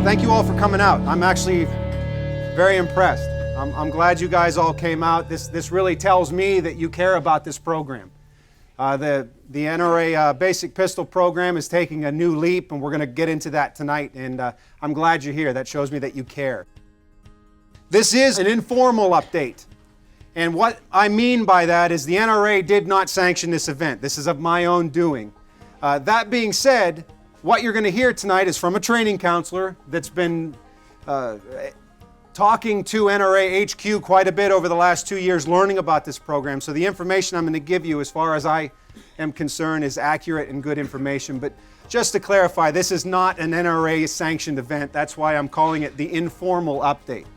Thank you all for coming out. I'm actually very impressed. I'm glad you guys all came out. This really tells me that you care about this program. The NRA Basic Pistol Program is taking a new leap, and we're going to get into that tonight, and I'm glad you're here. That shows me that you care. This is an informal update, and what I mean by that is the NRA did not sanction this event. This is of my own doing. That being said, what you're going to hear tonight is from a training counselor that's been talking to NRA HQ quite a bit over the last 2 years, learning about this program. So the information I'm going to give you, as far as I am concerned, is accurate and good information. But just to clarify, this is not an NRA-sanctioned event. That's why I'm calling it the informal update.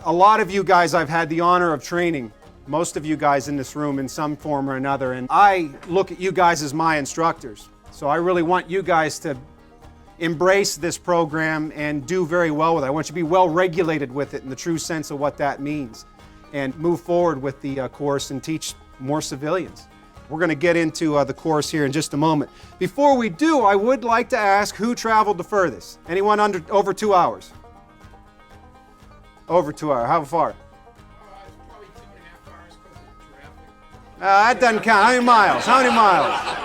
A lot of you guys I've had the honor of training, most of you guys in this room in some form or another, and I look at you guys as my instructors. So I really want you guys to embrace this program and do very well with it. I want you to be well regulated with it in the true sense of what that means, and move forward with the course and teach more civilians. We're going to get into the course here in just a moment. Before we do, I would like to ask who traveled the furthest? Anyone over 2 hours? Over 2 hours. How far? Probably 2.5 hours because of traffic. That doesn't count. How many miles? How many miles?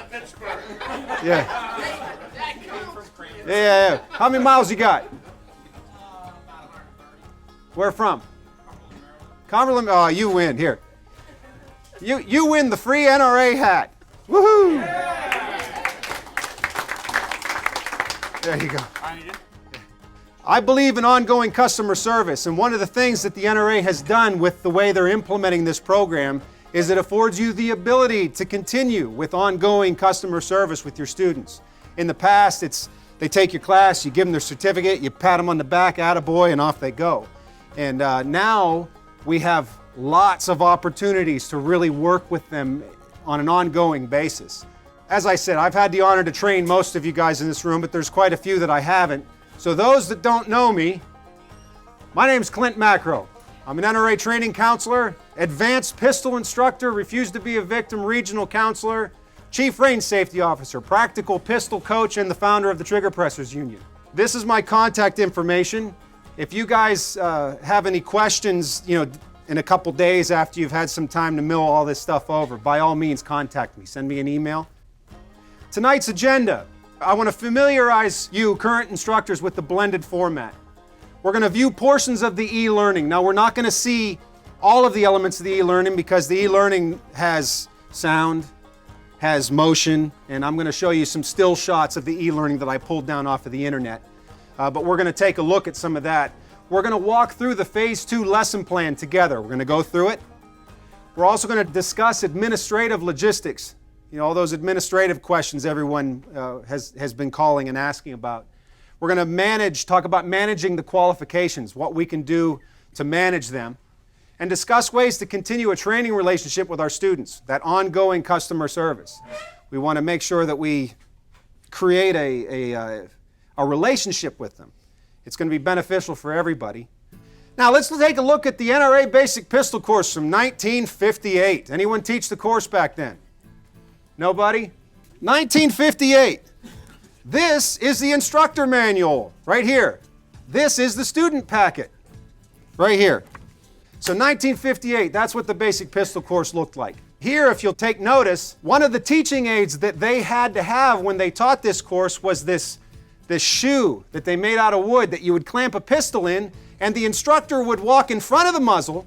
Pittsburgh. Yeah. Yeah. How many miles you got? About 130. Where from? Cumberland. Oh, you win. Here. You win the free NRA hat. Woohoo! There you go. I believe in ongoing customer service, and one of the things that the NRA has done with the way they're implementing this program is it affords you the ability to continue with ongoing customer service with your students. In the past, they take your class, you give them their certificate, you pat them on the back, attaboy, and off they go. And now we have lots of opportunities to really work with them on an ongoing basis. As I said, I've had the honor to train most of you guys in this room, but there's quite a few that I haven't. So those that don't know me, my name's Clint Macro. I'm an NRA training counselor, advanced pistol instructor, refused to be a victim regional counselor, chief range safety officer, practical pistol coach, and the founder of the Trigger Pressers Union. This is my contact information. If you guys have any questions, in a couple days after you've had some time to mill all this stuff over, by all means contact me. Send me an email. Tonight's agenda. I want to familiarize you current instructors with the blended format. We're going to view portions of the e-learning. Now, we're not going to see all of the elements of the e-learning because the e-learning has sound, has motion, and I'm going to show you some still shots of the e-learning that I pulled down off of the internet. But we're going to take a look at some of that. We're going to walk through the Phase 2 lesson plan together. We're going to go through it. We're also going to discuss administrative logistics. All those administrative questions everyone has been calling and asking about. We're going to talk about managing the qualifications, what we can do to manage them, and discuss ways to continue a training relationship with our students, that ongoing customer service. We want to make sure that we create a relationship with them. It's going to be beneficial for everybody. Now let's take a look at the NRA Basic Pistol course from 1958. Anyone teach the course back then? Nobody? 1958. This is the instructor manual right here. This is the student packet right here. So 1958, that's what the Basic Pistol course looked like. Here, if you'll take notice, one of the teaching aids that they had to have when they taught this course was this shoe that they made out of wood that you would clamp a pistol in, and the instructor would walk in front of the muzzle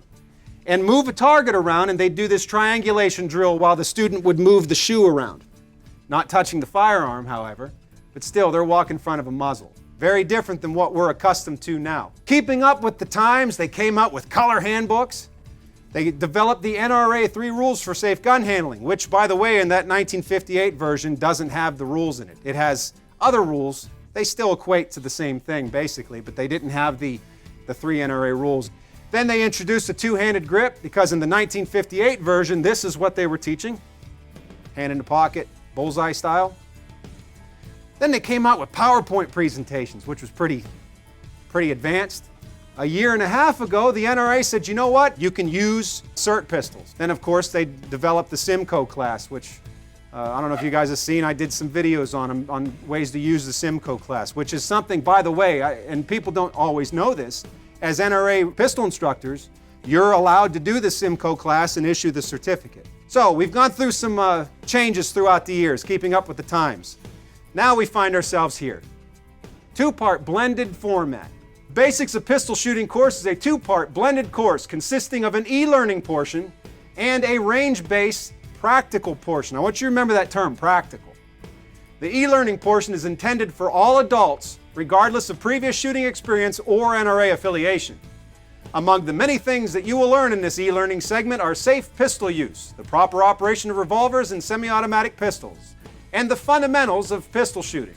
and move a target around, and they'd do this triangulation drill while the student would move the shoe around. Not touching the firearm, however, but still, they're walking in front of a muzzle. Very different than what we're accustomed to now. Keeping up with the times, they came out with color handbooks. They developed the NRA 3 rules for safe gun handling, which, by the way, in that 1958 version doesn't have the rules in it. It has other rules. They still equate to the same thing, basically, but they didn't have the 3 NRA rules. Then they introduced a two-handed grip because in the 1958 version, this is what they were teaching. Hand in the pocket, bullseye style. Then they came out with PowerPoint presentations, which was pretty advanced. A year and a half ago, the NRA said, you know what? You can use SIRT pistols. Then, of course, they developed the Simcoe class, which I don't know if you guys have seen, I did some videos on them on ways to use the Simcoe class, which is something, by the way, and people don't always know this, as NRA pistol instructors, you're allowed to do the Simcoe class and issue the certificate. So we've gone through some changes throughout the years, keeping up with the times. Now we find ourselves here. Two-part blended format. Basics of Pistol Shooting course is a two-part blended course consisting of an e-learning portion and a range-based practical portion. I want you to remember that term, practical. The e-learning portion is intended for all adults, regardless of previous shooting experience or NRA affiliation. Among the many things that you will learn in this e-learning segment are safe pistol use, the proper operation of revolvers and semi-automatic pistols, and the fundamentals of pistol shooting.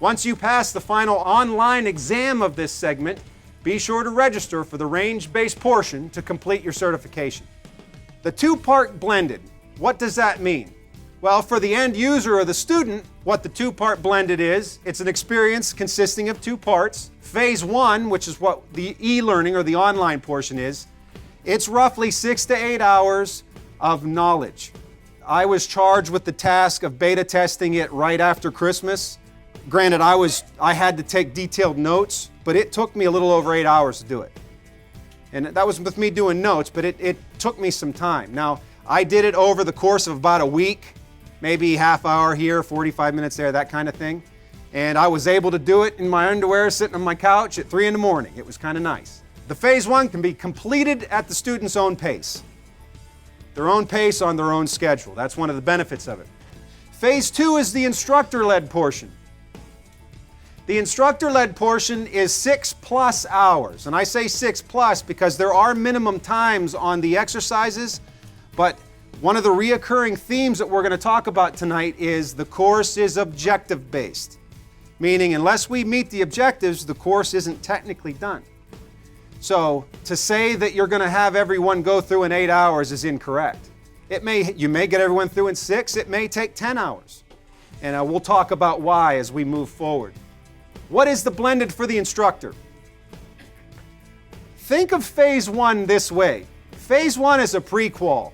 Once you pass the final online exam of this segment, be sure to register for the range-based portion to complete your certification. The two-part blended. What does that mean? Well, for the end user or the student, what the two-part blended is, it's an experience consisting of two parts. Phase 1, which is what the e-learning or the online portion is, it's roughly 6 to 8 hours of knowledge. I was charged with the task of beta testing it right after Christmas. Granted, I had to take detailed notes, but it took me a little over 8 hours to do it. And that was with me doing notes, but it took me some time. Now, I did it over the course of about a week, maybe half hour here, 45 minutes there, that kind of thing. And I was able to do it in my underwear, sitting on my couch at 3 in the morning. It was kind of nice. The phase 1 can be completed at the student's own pace. Their own pace on their own schedule. That's one of the benefits of it. Phase 2 is the instructor-led portion. The instructor-led portion is 6+ hours. And I say 6+ because there are minimum times on the exercises. But one of the reoccurring themes that we're going to talk about tonight is the course is objective-based, meaning unless we meet the objectives, the course isn't technically done. So to say that you're going to have everyone go through in 8 hours is incorrect. You may get everyone through in 6, it may take 10 hours. And we'll talk about why as we move forward. What is the blended for the instructor? Think of phase 1 this way. Phase 1 is a pre-qual.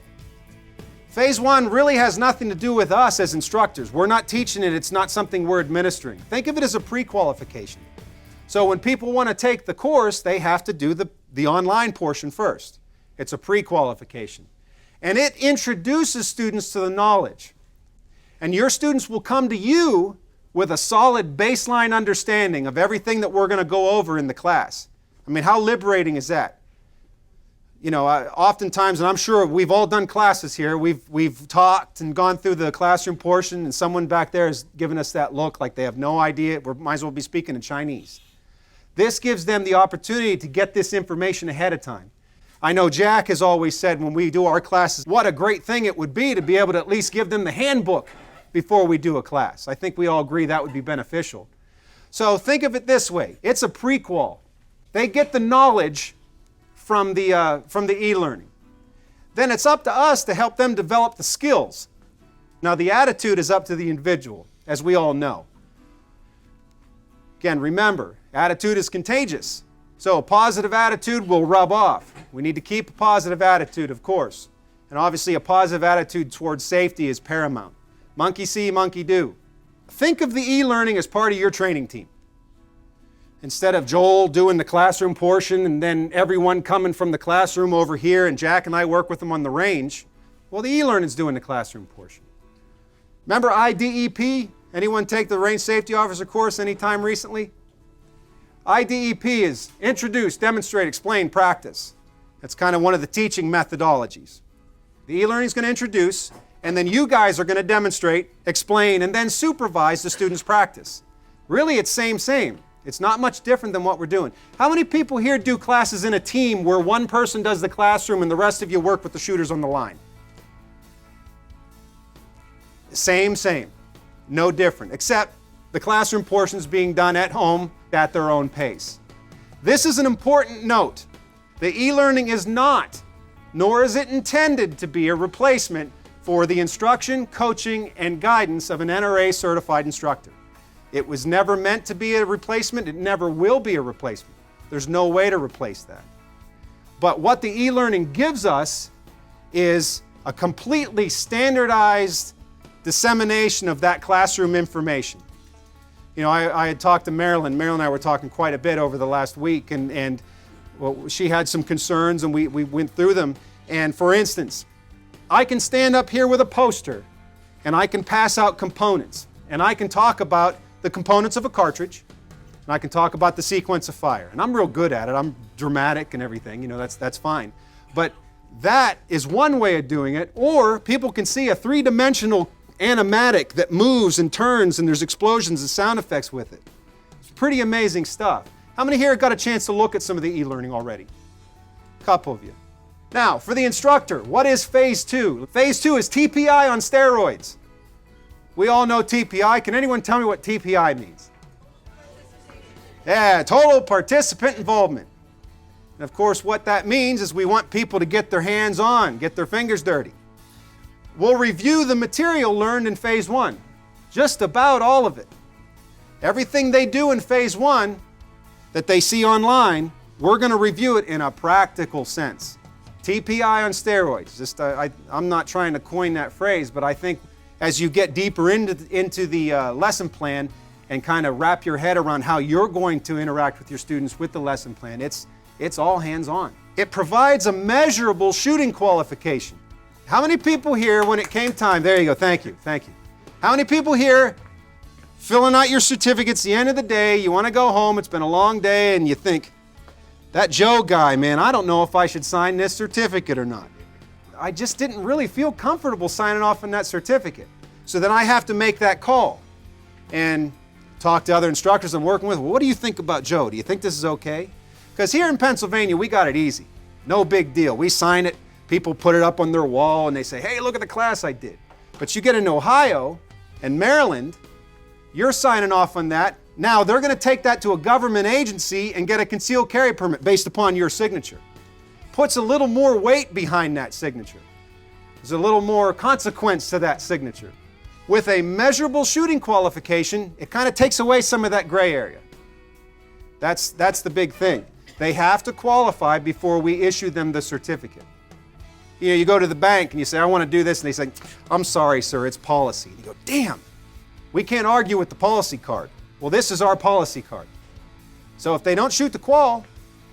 Phase 1 really has nothing to do with us as instructors. We're not teaching it. It's not something we're administering. Think of it as a pre-qualification. So when people want to take the course, they have to do the online portion first. It's a pre-qualification. And it introduces students to the knowledge. And your students will come to you with a solid baseline understanding of everything that we're going to go over in the class. I mean, how liberating is that? You know, oftentimes, and I'm sure we've all done classes here, we've talked and gone through the classroom portion, and someone back there has given us that look like they have no idea. We might as well be speaking in Chinese. This gives them the opportunity to get this information ahead of time. I know Jack has always said when we do our classes, what a great thing it would be to be able to at least give them the handbook before we do a class. I think we all agree that would be beneficial. So think of it this way. It's a pre-qual. They get the knowledge from the e-learning. Then it's up to us to help them develop the skills. Now the attitude is up to the individual, as we all know. Again, remember, attitude is contagious. So a positive attitude will rub off. We need to keep a positive attitude, of course. And obviously a positive attitude towards safety is paramount. Monkey see, monkey do. Think of the e-learning as part of your training team. Instead of Joel doing the classroom portion and then everyone coming from the classroom over here and Jack and I work with them on the range, well, the e-learning is doing the classroom portion. Remember IDEP? Anyone take the range safety officer course anytime recently? IDEP is introduce, demonstrate, explain, practice. That's kind of one of the teaching methodologies. The e-learning is going to introduce, and then you guys are going to demonstrate, explain, and then supervise the students' practice. Really, it's same. It's not much different than what we're doing. How many people here do classes in a team where one person does the classroom and the rest of you work with the shooters on the line? Same. No different, except the classroom portion is being done at home at their own pace. This is an important note. The e-learning is not, nor is it intended to be a replacement for the instruction, coaching, and guidance of an NRA certified instructor. It was never meant to be a replacement. It never will be a replacement. There's no way to replace that. But what the e-learning gives us is a completely standardized dissemination of that classroom information. You know, I had talked to Marilyn. Marilyn and I were talking quite a bit over the last week, and well, she had some concerns, and we went through them. And for instance, I can stand up here with a poster, and I can pass out components, and I can talk about the components of a cartridge, and I can talk about the sequence of fire. And I'm real good at it. I'm dramatic and everything, you know, that's fine. But that is one way of doing it, or people can see a three-dimensional animatic that moves and turns, and there's explosions and sound effects with it. It's pretty amazing stuff. How many here got a chance to look at some of the e-learning already? A couple of you. Now, for the instructor, what is Phase 2? Phase 2 is TPI on steroids. We all know TPI. Can anyone tell me what TPI means? Yeah, total participant involvement. And of course, what that means is we want people to get their hands on, get their fingers dirty. We'll review the material learned in Phase 1, just about all of it. Everything they do in Phase 1 that they see online, we're going to review it in a practical sense. TPI on steroids. I'm not trying to coin that phrase, but I think as you get deeper into the lesson plan and kind of wrap your head around how you're going to interact with your students with the lesson plan, it's all hands-on. It provides a measurable shooting qualification. How many people here, when it came time, there you go, thank you. How many people here filling out your certificates at the end of the day, you want to go home, it's been a long day, and you think, that Joe guy, man, I don't know if I should sign this certificate or not. I just didn't really feel comfortable signing off on that certificate. So then I have to make that call and talk to other instructors I'm working with. Well, what do you think about Joe? Do you think this is okay? Because here in Pennsylvania, we got it easy. No big deal. We sign it. People put it up on their wall and they say, hey, look at the class I did. But you get in Ohio and Maryland, you're signing off on that. Now they're going to take that to a government agency and get a concealed carry permit based upon your signature. Puts a little more weight behind that signature. There's a little more consequence to that signature. With a measurable shooting qualification, it kind of takes away some of that gray area. That's the big thing. They have to qualify before we issue them the certificate. You know, you go to the bank and you say, I want to do this, and they say, I'm sorry, sir, it's policy. And you go, damn, we can't argue with the policy card. Well, this is our policy card. So if they don't shoot the qual,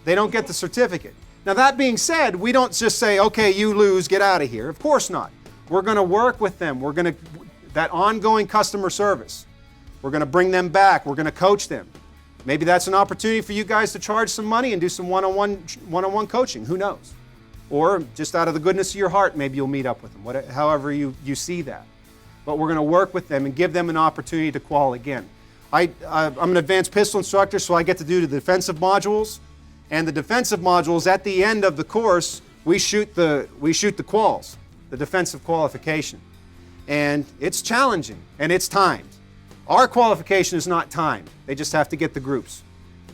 they don't get the certificate. Now that being said, we don't just say, okay, you lose, get out of here. Of course not. We're going to work with them. We're going to, that ongoing customer service. We're going to bring them back. We're going to coach them. Maybe that's an opportunity for you guys to charge some money and do some one-on-one coaching. Who knows? Or just out of the goodness of your heart, maybe you'll meet up with them, however you see that. But we're going to work with them and give them an opportunity to qual again. I'm an advanced pistol instructor, so I get to do the defensive modules. And the defensive modules, at the end of the course, we shoot the quals, the defensive qualification. And it's challenging, and it's timed. Our qualification is not timed. They just have to get the groups,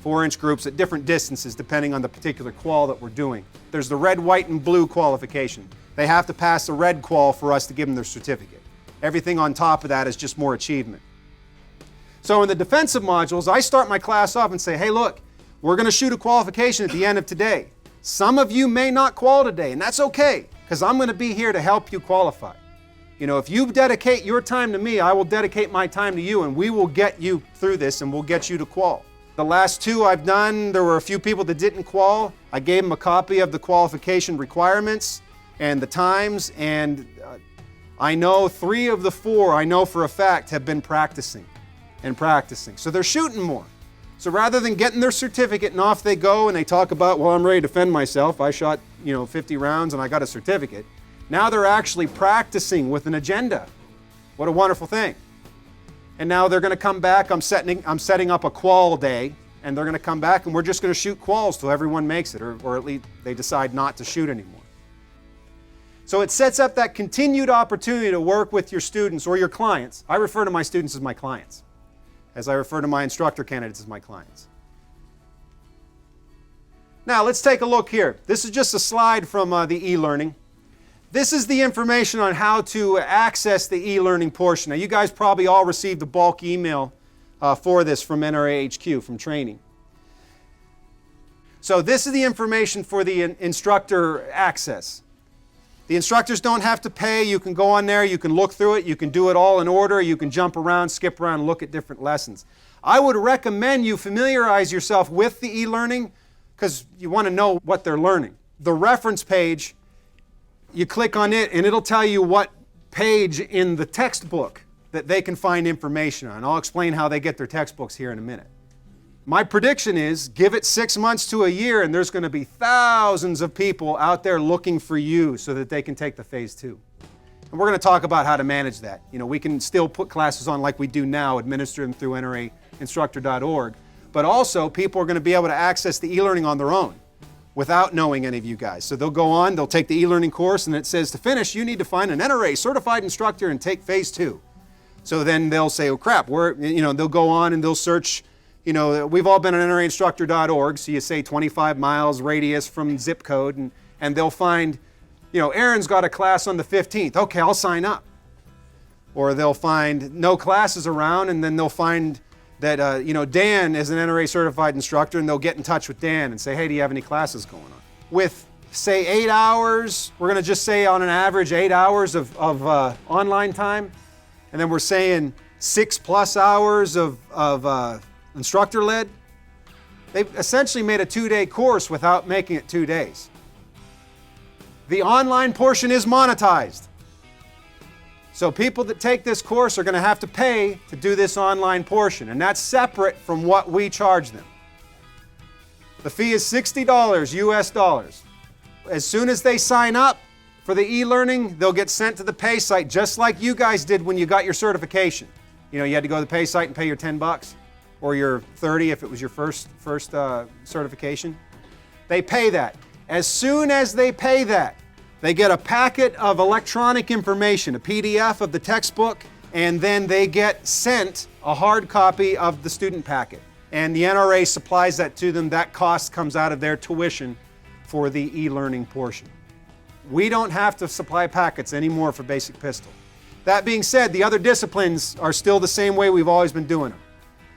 4-inch groups at different distances depending on the particular qual that we're doing. There's the red, white, and blue qualification. They have to pass the red qual for us to give them their certificate. Everything on top of that is just more achievement. So in the defensive modules, I start my class off and say, hey, look, we're going to shoot a qualification at the end of today. Some of you may not qual today, and that's okay, because I'm going to be here to help you qualify. You know, if you dedicate your time to me, I will dedicate my time to you, and we will get you through this, and we'll get you to qual. The last two I've done, there were a few people that didn't qual. I gave them a copy of the qualification requirements and the times, and I know 3 of the 4, I know for a fact, have been practicing. So they're shooting more. So rather than getting their certificate and off they go and they talk about, well, I'm ready to defend myself. I shot, 50 rounds and I got a certificate. Now they're actually practicing with an agenda. What a wonderful thing. And now they're going to come back. I'm setting up a qual day, and they're going to come back and we're just going to shoot quals till everyone makes it, or at least they decide not to shoot anymore. So it sets up that continued opportunity to work with your students or your clients. I refer to my students as my clients, as I refer to my instructor candidates as my clients. Now let's take a look here. This is just a slide from the e-learning. This is the information on how to access the e-learning portion. Now you guys probably all received a bulk email for this from NRA HQ, from training. So this is the information for the instructor access. The instructors don't have to pay. You can go on there, you can look through it, you can do it all in order, you can jump around, skip around, and look at different lessons. I would recommend you familiarize yourself with the e-learning because you want to know what they're learning. The reference page, you click on it and it'll tell you what page in the textbook that they can find information on. I'll explain how they get their textbooks here in a minute. My prediction is give it 6 months to a year and there's going to be thousands of people out there looking for you so that they can take the phase 2. And we're going to talk about how to manage that. You know, we can still put classes on like we do now, administer them through NRAinstructor.org, but also people are going to be able to access the e-learning on their own without knowing any of you guys. So they'll go on, they'll take the e-learning course and it says to finish you need to find an NRA certified instructor and take phase 2. So then they'll say, oh crap, they'll go on and they'll search. You know, we've all been on NRAinstructor.org, so you say 25 miles radius from zip code, and they'll find, Aaron's got a class on the 15th. Okay, I'll sign up. Or they'll find no classes around, and then they'll find that, Dan is an NRA certified instructor, and they'll get in touch with Dan and say, hey, do you have any classes going on? With, say, 8 hours, we're going to just say on an average 8 hours of online time, and then we're saying 6+ hours of instructor-led, they've essentially made a 2-day course without making it 2 days. The online portion is monetized. So people that take this course are going to have to pay to do this online portion, and that's separate from what we charge them. The fee is $60 US dollars. As soon as they sign up for the e-learning, they'll get sent to the pay site just like you guys did when you got your certification. You had to go to the pay site and pay your $10. Or your 30 if it was your first certification. They pay that. As soon as they pay that, they get a packet of electronic information, a PDF of the textbook, and then they get sent a hard copy of the student packet. And the NRA supplies that to them. That cost comes out of their tuition for the e-learning portion. We don't have to supply packets anymore for basic pistol. That being said, the other disciplines are still the same way we've always been doing them.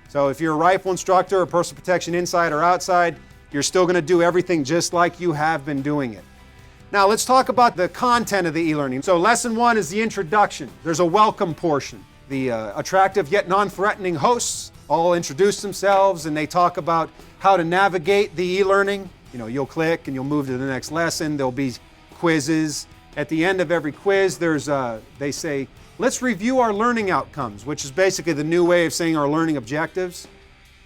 So if you're a rifle instructor or personal protection inside or outside, you're still going to do everything just like you have been doing it. Now let's talk about the content of the e-learning. So lesson 1 is the introduction. There's a welcome portion. The attractive yet non-threatening hosts all introduce themselves and they talk about how to navigate the e-learning. You'll click and you'll move to the next lesson. There'll be quizzes. At the end of every quiz, they say, let's review our learning outcomes, which is basically the new way of saying our learning objectives.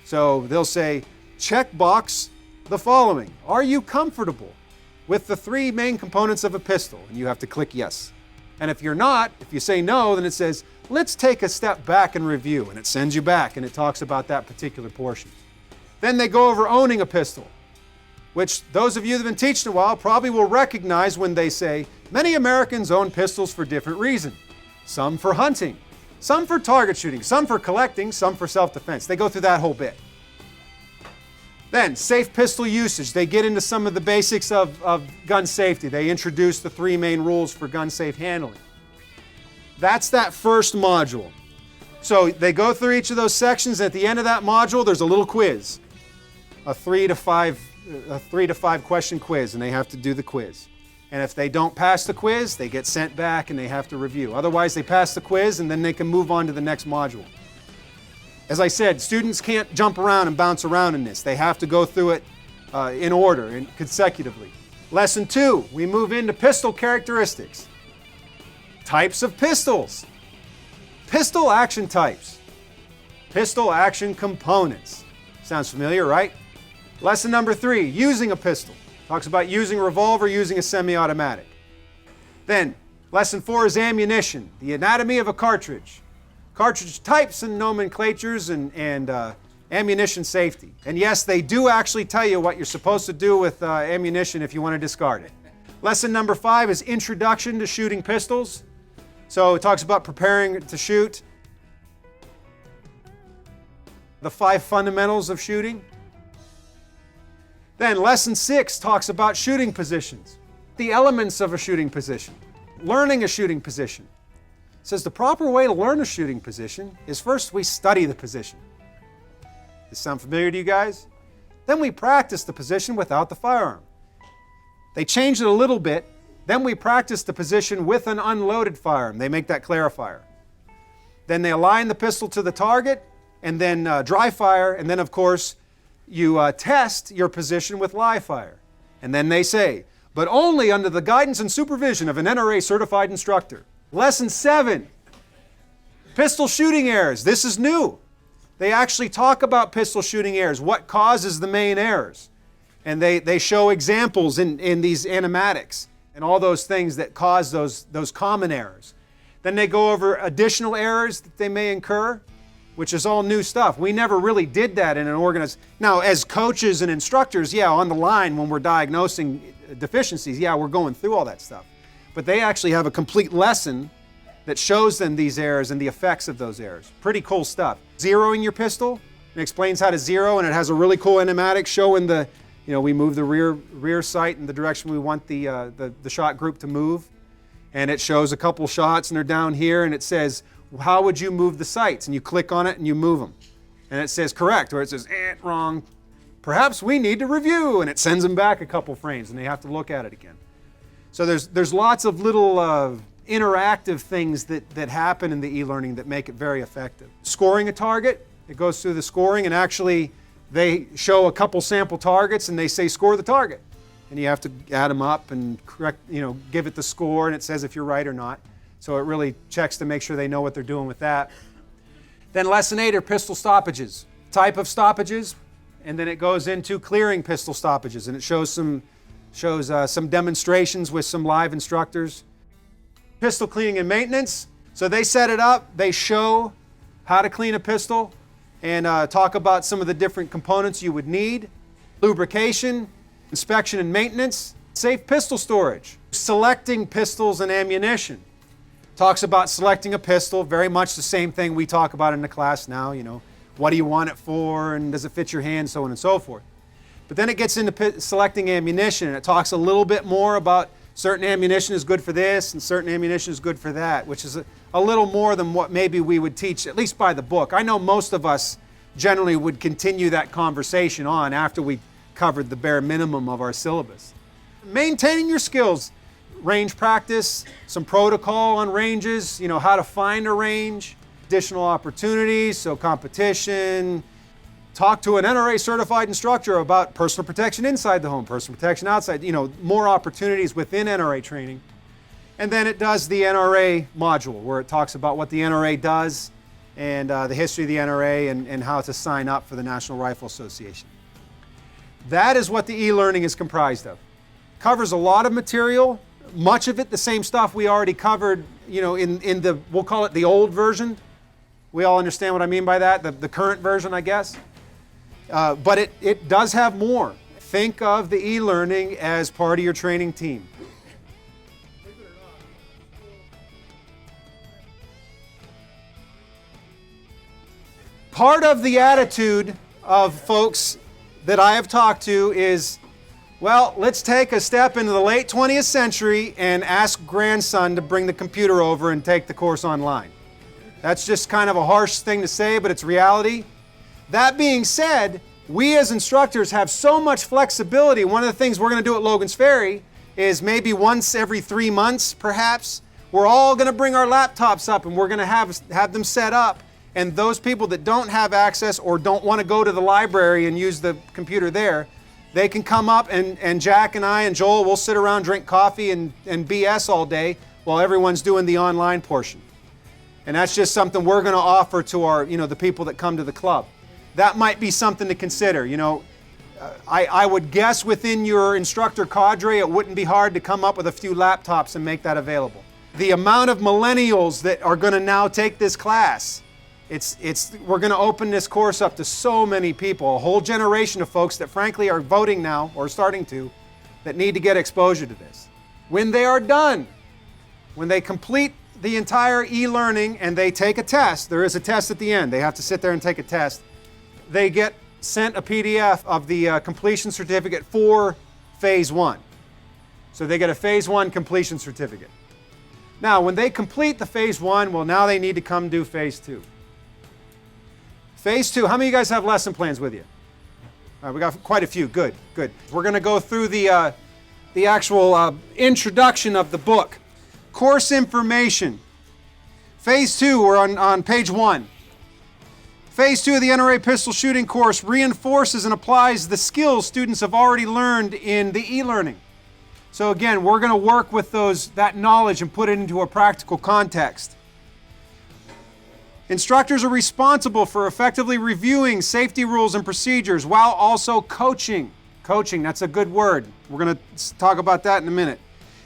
So they'll say, check box the following. Are you comfortable with the 3 main components of a pistol? And you have to click yes. And if you're not, if you say no, then it says, let's take a step back and review. And it sends you back and it talks about that particular portion. Then they go over owning a pistol, which those of you that have been teaching a while probably will recognize when they say, many Americans own pistols for different reasons. Some for hunting, some for target shooting, some for collecting, some for self-defense. They go through that whole bit. Then, safe pistol usage. They get into some of the basics of gun safety. They introduce the 3 main rules for gun safe handling. That's that first module. So they go through each of those sections. At the end of that module, there's a little quiz, a 3 to 5 question quiz, and they have to do the quiz. And if they don't pass the quiz, they get sent back and they have to review. Otherwise, they pass the quiz and then they can move on to the next module. As I said, students can't jump around and bounce around in this. They have to go through it in order and consecutively. Lesson 2, we move into pistol characteristics. Types of pistols. Pistol action types. Pistol action components. Sounds familiar, right? Lesson number 3, using a pistol. Talks about using a revolver, using a semi-automatic. Then, lesson 4 is ammunition, the anatomy of a cartridge. Cartridge types and nomenclatures and ammunition safety. And yes, they do actually tell you what you're supposed to do with ammunition if you want to discard it. Lesson number 5 is introduction to shooting pistols. So it talks about preparing to shoot. The 5 fundamentals of shooting. Then lesson 6 talks about shooting positions, the elements of a shooting position, learning a shooting position. It says the proper way to learn a shooting position is first we study the position. Does this sound familiar to you guys? Then we practice the position without the firearm. They changed it a little bit Then we practice the position with an unloaded firearm. They make that clarifier. Then they align the pistol to the target, and then dry fire, and then of course you test your position with live fire. And then they say, but only under the guidance and supervision of an NRA certified instructor. Lesson 7, pistol shooting errors. This is new. They actually talk about pistol shooting errors, what causes the main errors. And they show examples in these animatics and all those things that cause those common errors. Then they go over additional errors that they may incur, which is all new stuff. We never really did that in an organization. Now, as coaches and instructors, yeah, on the line when we're diagnosing deficiencies, yeah, we're going through all that stuff. But they actually have a complete lesson that shows them these errors and the effects of those errors. Pretty cool stuff. Zeroing your pistol, it explains how to zero, and it has a really cool animatic showing we move the rear sight in the direction we want the shot group to move. And it shows a couple shots, and they're down here, and it says, how would you move the sights? And you click on it, and you move them. And it says correct, or it says, wrong. Perhaps we need to review, and it sends them back a couple frames, and they have to look at it again. So there's lots of little interactive things that happen in the e-learning that make it very effective. Scoring a target, it goes through the scoring, and actually they show a couple sample targets, and they say score the target. And you have to add them up and give it the score, and it says if you're right or not. So it really checks to make sure they know what they're doing with that. Then lesson 8 are pistol stoppages. Type of stoppages, and then it goes into clearing pistol stoppages, and it shows some demonstrations with some live instructors. Pistol cleaning and maintenance. So they set it up, they show how to clean a pistol, and talk about some of the different components you would need. Lubrication, inspection and maintenance, safe pistol storage, selecting pistols and ammunition. Talks about selecting a pistol, very much the same thing we talk about in the class now, what do you want it for, and does it fit your hand, so on and so forth. But then it gets into selecting ammunition, and it talks a little bit more about certain ammunition is good for this, and certain ammunition is good for that, which is a little more than what maybe we would teach, at least by the book. I know most of us generally would continue that conversation on after we covered the bare minimum of our syllabus. Maintaining your skills, range practice, some protocol on ranges, how to find a range, additional opportunities, so competition. Talk to an NRA certified instructor about personal protection inside the home, personal protection outside, more opportunities within NRA training. And then it does the NRA module where it talks about what the NRA does and the history of the NRA and how to sign up for the National Rifle Association. That is what the e-learning is comprised of. Covers a lot of material, much of it the same stuff we already covered, in the, we'll call it the old version. We all understand what I mean by that, the current version, I guess. But it does have more. Think of the e-learning as part of your training team. Part of the attitude of folks that I have talked to is, well, let's take a step into the late 20th century and ask grandson to bring the computer over and take the course online. That's just kind of a harsh thing to say, but it's reality. That being said, we as instructors have so much flexibility. One of the things we're going to do at Logan's Ferry is maybe once every 3 months, perhaps, we're all going to bring our laptops up and we're going to have them set up. And those people that don't have access or don't want to go to the library and use the computer there, they can come up and Jack and I and Joel will sit around, drink coffee and BS all day while everyone's doing the online portion. And that's just something we're going to offer to our, the people that come to the club. That might be something to consider. I would guess within your instructor cadre, it wouldn't be hard to come up with a few laptops and make that available. The amount of millennials that are going to now take this class, we're going to open this course up to so many people, a whole generation of folks that frankly are voting now, or starting to, that need to get exposure to this. When they are done, when they complete the entire e-learning and they take a test, there is a test at the end, they have to sit there and take a test, they get sent a PDF of the completion certificate for Phase 1. So they get a Phase 1 completion certificate. Now, when they complete the Phase 1, well, now they need to come do Phase 2. Phase 2, how many of you guys have lesson plans with you? All right, we got quite a few. Good, good. We're going to go through the the actual introduction of the book. Course information. Phase 2, we're on page 1. Phase 2 of the NRA pistol shooting course reinforces and applies the skills students have already learned in the e-learning. So again, we're going to work with that knowledge and put it into a practical context. Instructors are responsible for effectively reviewing safety rules and procedures while also coaching. Coaching, that's a good word. We're going to talk about that in a minute.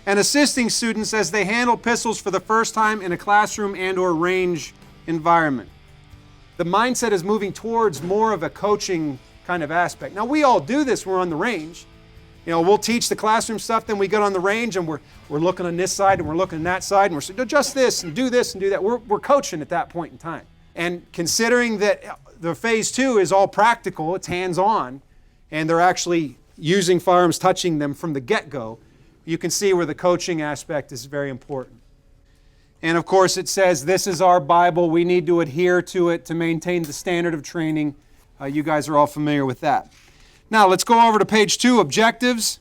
And assisting students as they handle pistols for the first time in a classroom and/or range environment. The mindset is moving towards more of a coaching kind of aspect. Now, we all do this when we're on the range. You know, we'll teach the classroom stuff, then we get on the range and we're looking on this side and we're looking on that side and we're saying, adjust this and do that. We're coaching at that point in time. And considering that the phase 2 is all practical, it's hands-on, and they're actually using firearms, touching them from the get-go, you can see where the coaching aspect is very important. And of course it says this is our Bible. We need to adhere to it to maintain the standard of training. You guys are all familiar with that. Now let's go over to page 2, objectives.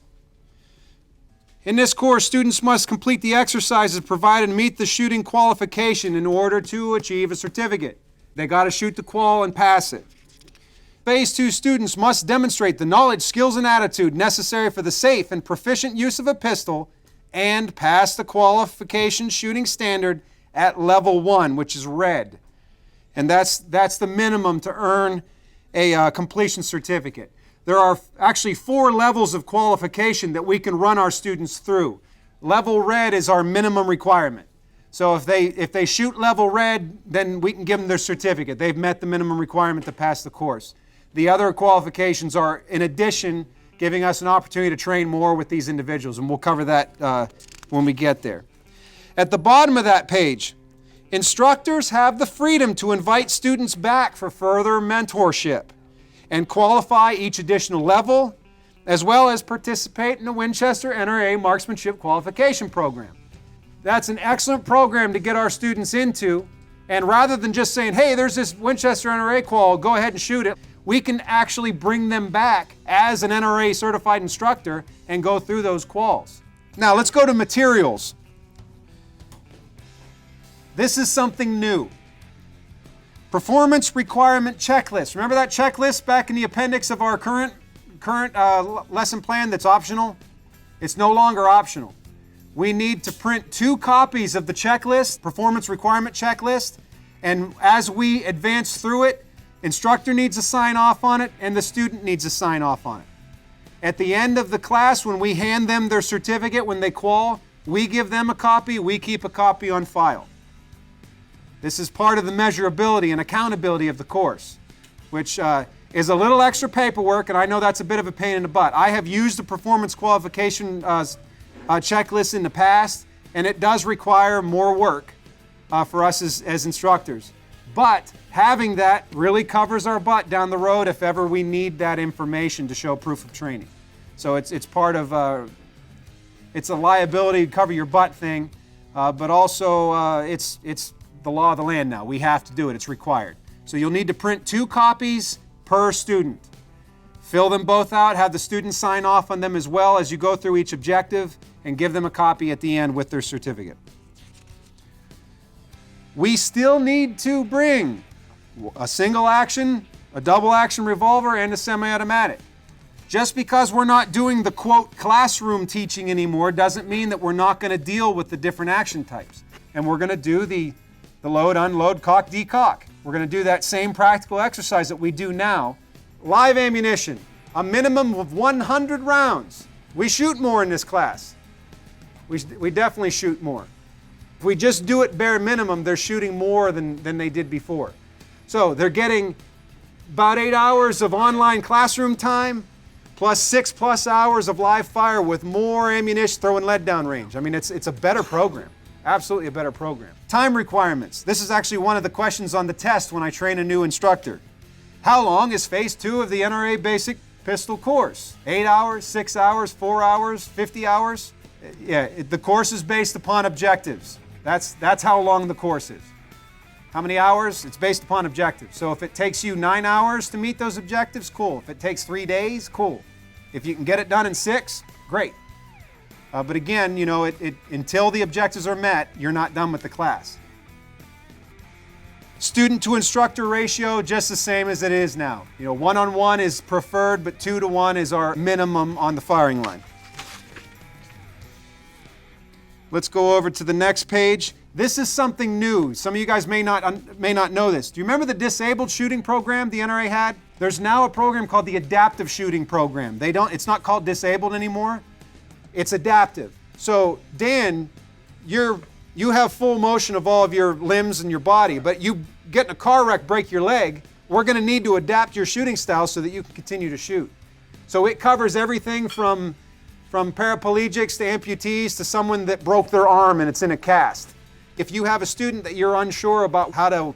In this course, students must complete the exercises provided and meet the shooting qualification in order to achieve a certificate. They got to shoot the qual and pass it. Phase 2 students must demonstrate the knowledge, skills, and attitude necessary for the safe and proficient use of a pistol and pass the qualification shooting standard at level 1, which is red. And that's the minimum to earn a completion certificate. There are actually 4 levels of qualification that we can run our students through. Level red is our minimum requirement. So if they shoot level red, then we can give them their certificate. They've met the minimum requirement to pass the course. The other qualifications are, in addition, giving us an opportunity to train more with these individuals, and we'll cover that when we get there. At the bottom of that page, instructors have the freedom to invite students back for further mentorship and qualify each additional level, as well as participate in the Winchester NRA Marksmanship Qualification Program. That's an excellent program to get our students into, and rather than just saying, hey, there's this Winchester NRA qual, go ahead and shoot it, we can actually bring them back as an NRA certified instructor and go through those quals. Now let's go to materials. This is something new. Performance requirement checklist. Remember that checklist back in the appendix of our current lesson plan that's optional? It's no longer optional. We need to print 2 copies of the checklist, performance requirement checklist, and as we advance through it, instructor needs to sign off on it and the student needs to sign off on it. At the end of the class, when we hand them their certificate, when they qual, we give them a copy, we keep a copy on file. This is part of the measurability and accountability of the course, which is a little extra paperwork, and I know that's a bit of a pain in the butt. I have used the performance qualification checklist in the past, and it does require more work for us as instructors. But having that really covers our butt down the road if ever we need that information to show proof of training. So it's part of, it's a liability to cover your butt thing, but also it's the law of the land now. We have to do it, it's required. So you'll need to print 2 copies per student. Fill them both out, have the students sign off on them as well as you go through each objective, and give them a copy at the end with their certificate. We still need to bring a single action, a double action revolver, and a semi-automatic. Just because we're not doing the quote classroom teaching anymore doesn't mean that we're not going to deal with the different action types. And we're going to do the load, unload, cock, decock. We're going to do that same practical exercise that we do now. Live ammunition, a minimum of 100 rounds. We shoot more in this class. We definitely shoot more. If we just do it bare minimum, they're shooting more than they did before. So they're getting about 8 hours of online classroom time, plus 6+ hours of live fire with more ammunition, throwing lead down range. I mean, it's a better program. Absolutely a better program. Time requirements. This is actually one of the questions on the test when I train a new instructor. How long is phase 2 of the NRA basic pistol course? 8 hours, 6 hours, 4 hours, 50 hours? Yeah, the course is based upon objectives. That's how long the course is. How many hours? It's based upon objectives. So if it takes you 9 hours to meet those objectives, cool. If it takes 3 days, cool. If you can get it done in 6, great. But again, you know, until the objectives are met, you're not done with the class. Student to instructor ratio, just the same as it is now. You know, 1-on-1 is preferred, but 2-to-1 is our minimum on the firing line. Let's go over to the next page. This is something new. Some of you guys may not know this. Do you remember the disabled shooting program the NRA had? There's now a program called the adaptive shooting program. It's not called disabled anymore. It's adaptive. So Dan, you have full motion of all of your limbs and your body, but you get in a car wreck, break your leg, we're going to need to adapt your shooting style so that you can continue to shoot. So it covers everything from paraplegics to amputees to someone that broke their arm and it's in a cast. If you have a student that you're unsure about how to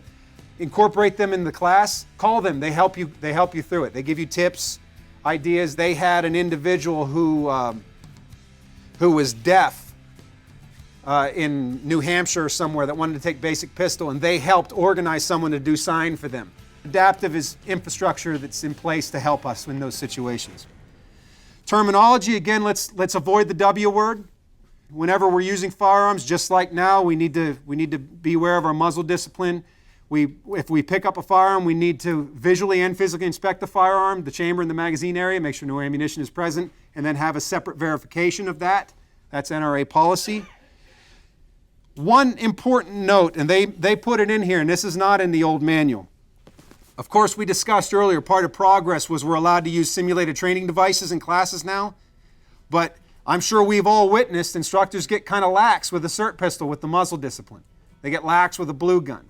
incorporate them in the class, call them. They help you through it. They give you tips, ideas. They had an individual who was deaf in New Hampshire or somewhere that wanted to take basic pistol, and they helped organize someone to do sign for them. Adaptive is infrastructure that's in place to help us in those situations. Terminology, again, let's avoid the W word. Whenever we're using firearms, just like now, we need to be aware of our muzzle discipline. If we pick up a firearm, we need to visually and physically inspect the firearm, the chamber and the magazine area, make sure no ammunition is present, and then have a separate verification of that. That's NRA policy. One important note, and they put it in here, and this is not in the old manual. Of course, we discussed earlier, part of progress was we're allowed to use simulated training devices in classes now, but I'm sure we've all witnessed instructors get kind of lax with a SIRT pistol with the muzzle discipline. They get lax with a blue gun.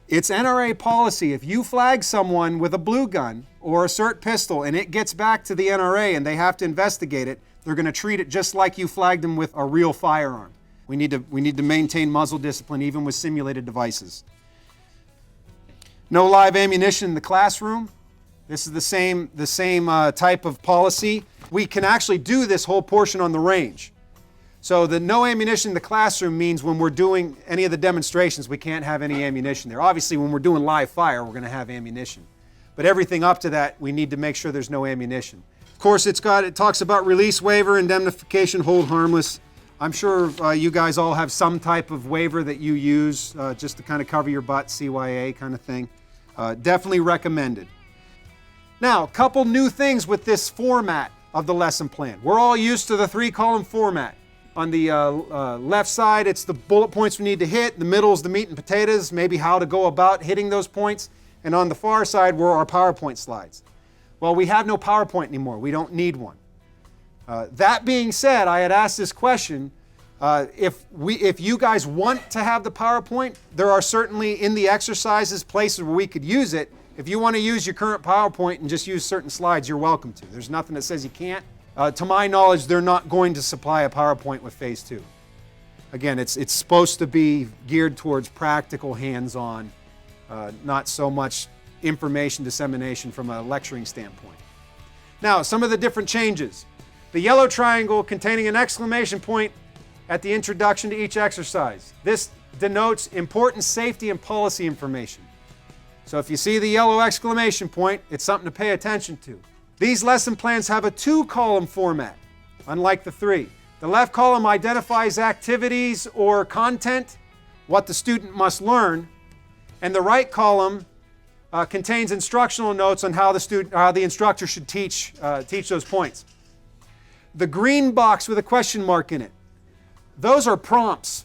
It's NRA policy, if you flag someone with a blue gun or a SIRT pistol and it gets back to the NRA and they have to investigate it, they're going to treat it just like you flagged them with a real firearm. We need to maintain muzzle discipline even with simulated devices. No live ammunition in the classroom. This is the same type of policy. We can actually do this whole portion on the range. So the no ammunition in the classroom means when we're doing any of the demonstrations, we can't have any ammunition there. Obviously, when we're doing live fire, we're going to have ammunition. But everything up to that, we need to make sure there's no ammunition. Of course, it talks about release waiver, indemnification, hold harmless. I'm sure you guys all have some type of waiver that you use just to kind of cover your butt, CYA kind of thing. Definitely recommended. Now, a couple new things with this format of the lesson plan. We're all used to the 3-column format. On the left side, it's the bullet points we need to hit. The middle is the meat and potatoes, maybe how to go about hitting those points. And on the far side were our PowerPoint slides. Well, we have no PowerPoint anymore. We don't need one. That being said, I had asked this question. If you guys want to have the PowerPoint, there are certainly in the exercises places where we could use it. If you want to use your current PowerPoint and just use certain slides, you're welcome to. There's nothing that says you can't. To my knowledge, they're not going to supply a PowerPoint with Phase 2. Again, it's supposed to be geared towards practical, hands-on, not so much information dissemination from a lecturing standpoint. Now, some of the different changes. The yellow triangle containing an exclamation point at the introduction to each exercise. This denotes important safety and policy information. So if you see the yellow exclamation point, it's something to pay attention to. These lesson plans have a 2-column format, unlike the 3. The left column identifies activities or content, what the student must learn, and the right column contains instructional notes on how the instructor should teach those points. The green box with a question mark in it, those are prompts.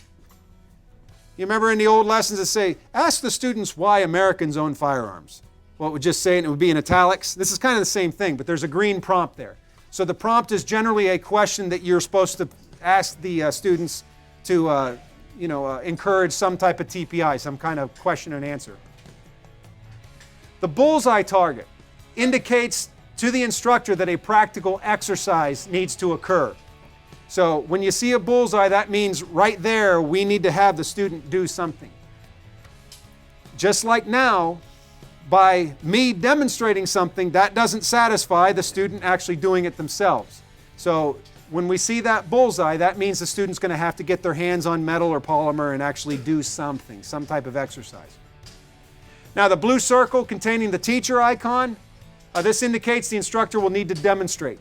You remember in the old lessons that say, ask the students why Americans own firearms. Well, it would just say, and it would be in italics. This is kind of the same thing, but there's a green prompt there. So the prompt is generally a question that you're supposed to ask the students to encourage some type of TPI, some kind of question and answer. The bullseye target indicates to the instructor that a practical exercise needs to occur. So when you see a bullseye, that means right there we need to have the student do something. Just like now, by me demonstrating something, that doesn't satisfy the student actually doing it themselves. So when we see that bullseye, that means the student's going to have to get their hands on metal or polymer and actually do something, some type of exercise. Now the blue circle containing the teacher icon, this indicates the instructor will need to demonstrate.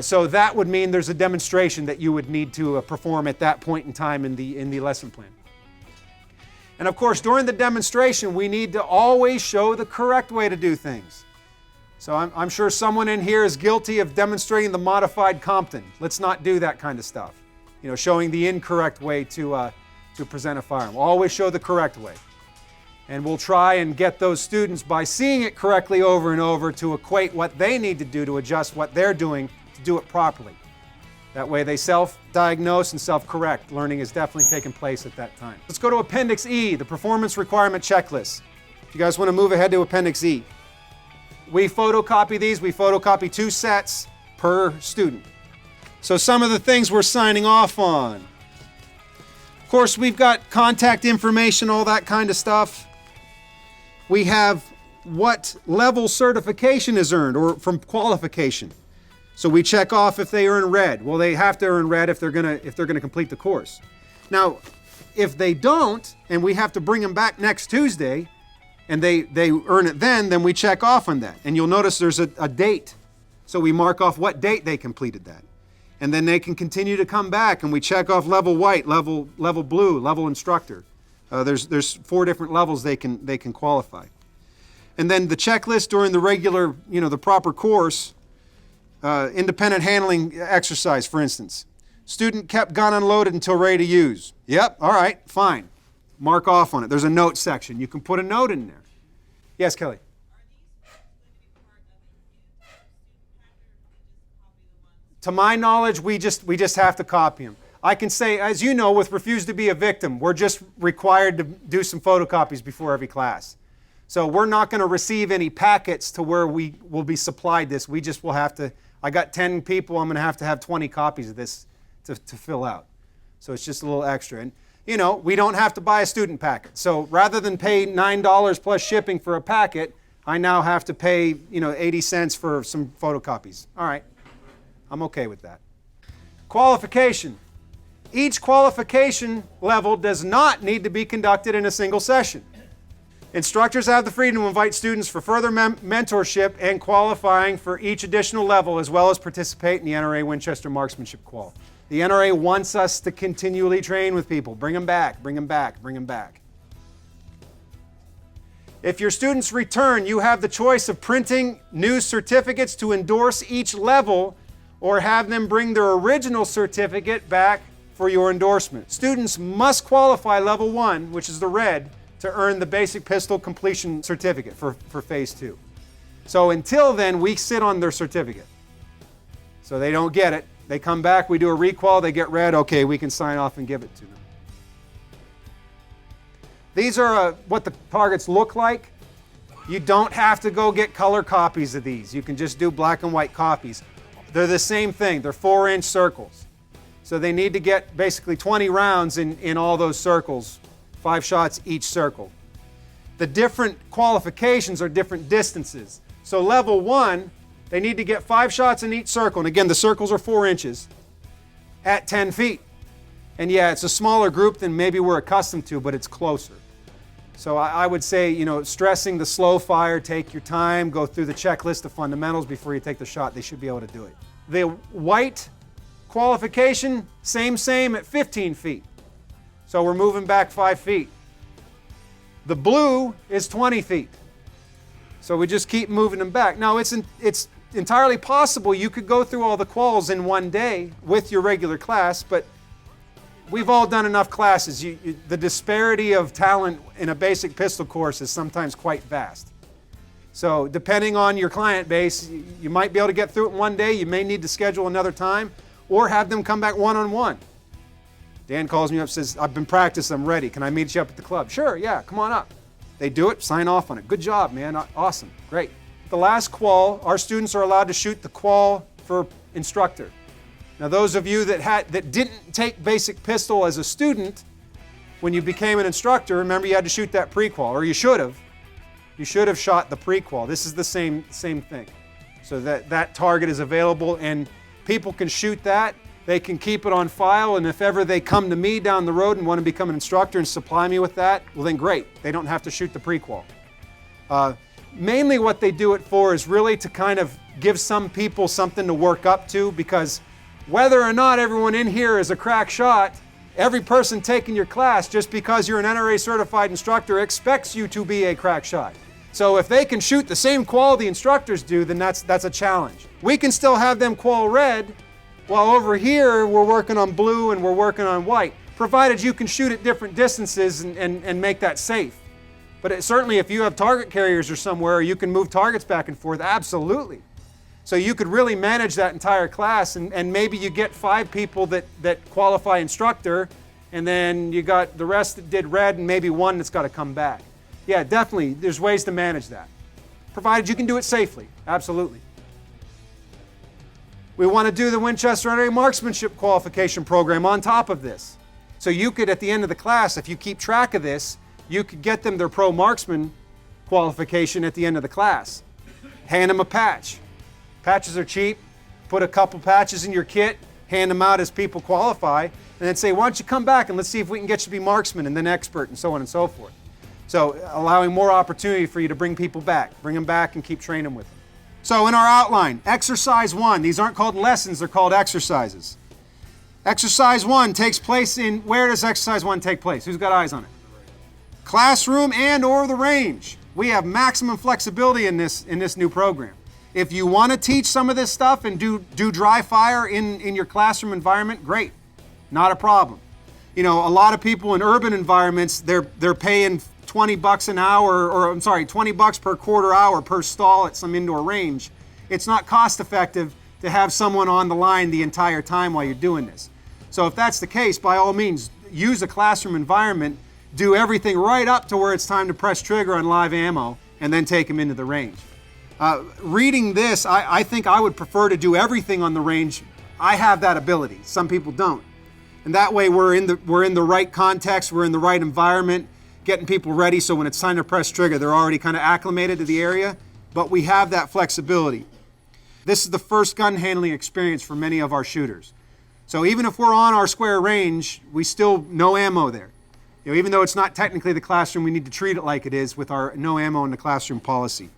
So that would mean there's a demonstration that you would need to perform at that point in time in the lesson plan. And of course, during the demonstration, we need to always show the correct way to do things. So I'm sure someone in here is guilty of demonstrating the modified Compton. Let's not do that kind of stuff. You know, showing the incorrect way to present a firearm. We'll always show the correct way. And we'll try and get those students, by seeing it correctly over and over, to equate what they need to do to adjust what they're doing to do it properly. That way they self-diagnose and self-correct. Learning is definitely taking place at that time. Let's go to Appendix E, the Performance Requirement Checklist. If you guys want to move ahead to Appendix E. We photocopy these. We photocopy 2 sets per student. So some of the things we're signing off on. Of course, we've got contact information, all that kind of stuff. We have what level certification is earned, or from qualification. So we check off if they earn red. Well, they have to earn red if they're gonna complete the course. Now, if they don't, and we have to bring them back next Tuesday, and they earn it then we check off on that. And you'll notice there's a date. So we mark off what date they completed that. And then they can continue to come back, and we check off level white, level blue, level instructor. There's 4 different levels they can qualify. And then the checklist during the regular, the proper course. Independent handling exercise, for instance. Student kept gun unloaded until ready to use. Yep, all right, fine. Mark off on it. There's a note section. You can put a note in there. Yes, Kelly? To my knowledge, we just have to copy them. I can say, as you know, with Refuse to be a Victim, we're just required to do some photocopies before every class. So we're not going to receive any packets to where we will be supplied this. We just will have to, I got 10 people, I'm going to have 20 copies of this to fill out. So it's just a little extra. And, we don't have to buy a student packet. So rather than pay $9 plus shipping for a packet, I now have to pay, 80 cents for some photocopies. All right, I'm okay with that. Qualification. Each qualification level does not need to be conducted in a single session. Instructors have the freedom to invite students for further mentorship and qualifying for each additional level, as well as participate in the NRA Winchester Marksmanship Qual. The NRA wants us to continually train with people. Bring them back, bring them back, bring them back. If your students return, you have the choice of printing new certificates to endorse each level, or have them bring their original certificate back for your endorsement. Students must qualify level 1, which is the red, to earn the basic pistol completion certificate for phase 2. So until then, we sit on their certificate. So they don't get it. They come back, we do a requal, they get red, okay, we can sign off and give it to them. These are what the targets look like. You don't have to go get color copies of these. You can just do black and white copies. They're the same thing. They're 4-inch circles. So they need to get basically 20 rounds in all those circles, 5 shots each circle. The different qualifications are different distances. So level 1, they need to get 5 shots in each circle. And again, the circles are 4 inches at 10 feet. And yeah, it's a smaller group than maybe we're accustomed to, but it's closer. So I would say, stressing the slow fire, take your time, go through the checklist of fundamentals before you take the shot. They should be able to do it. The white qualification, same at 15 feet. So we're moving back 5 feet. The blue is 20 feet. So we just keep moving them back. Now it's entirely possible you could go through all the quals in one day with your regular class, but we've all done enough classes. The disparity of talent in a basic pistol course is sometimes quite vast. So depending on your client base, you might be able to get through it in one day. You may need to schedule another time or have them come back one-on-one. Dan calls me up and says, I've been practicing, I'm ready. Can I meet you up at the club? Sure, yeah, come on up. They do it, sign off on it. Good job, man, awesome, great. The last qual, our students are allowed to shoot the qual for instructor. Now those of you that didn't take basic pistol as a student, when you became an instructor, remember you had to shoot that pre-qual, or you should have. You should have shot the pre-qual. This is the same thing. So that target is available and people can shoot that. They can keep it on file, and if ever they come to me down the road and want to become an instructor and supply me with that, well then great. They don't have to shoot the pre-qual. Mainly what they do it for is really to kind of give some people something to work up to, because whether or not everyone in here is a crack shot, every person taking your class, just because you're an NRA certified instructor, expects you to be a crack shot. So if they can shoot the same quality instructors do, then that's a challenge. We can still have them qual red, while over here we're working on blue and we're working on white, provided you can shoot at different distances and make that safe. But certainly if you have target carriers or somewhere, you can move targets back and forth, absolutely. So you could really manage that entire class, and maybe you get 5 people that qualify instructor, and then you got the rest that did red and maybe 1 that's got to come back. Yeah, definitely, there's ways to manage that, provided you can do it safely, absolutely. We want to do the Winchester NRA Marksmanship Qualification Program on top of this. So you could, at the end of the class, if you keep track of this, you could get them their pro marksman qualification at the end of the class. Hand them a patch. Patches are cheap. Put a couple patches in your kit, hand them out as people qualify, and then say, why don't you come back and let's see if we can get you to be marksman and then expert and so on and so forth. So allowing more opportunity for you to bring people back. Bring them back and keep training with them. So in our outline, exercise 1, these aren't called lessons, they're called exercises. Exercise 1 takes place in, where does exercise 1 take place? Who's got eyes on it? Classroom and or the range. We have maximum flexibility in this new program. If you want to teach some of this stuff and do dry fire in your classroom environment, great, not a problem. You know, a lot of people in urban environments, they're paying $20 an hour, or I'm sorry, $20 per quarter hour per stall at some indoor range. It's not cost effective to have someone on the line the entire time while you're doing this. So if that's the case, by all means, use a classroom environment, do everything right up to where it's time to press trigger on live ammo, and then take them into the range. Reading this, I think I would prefer to do everything on the range. I have that ability. Some people don't. And that way we're in the right context, we're in the right environment, getting people ready so when it's time to press trigger, they're already kind of acclimated to the area, but we have that flexibility. This is the first gun handling experience for many of our shooters. So even if we're on our square range, we still no ammo there. You know, even though it's not technically the classroom, we need to treat it like it is with our no ammo in the classroom policy.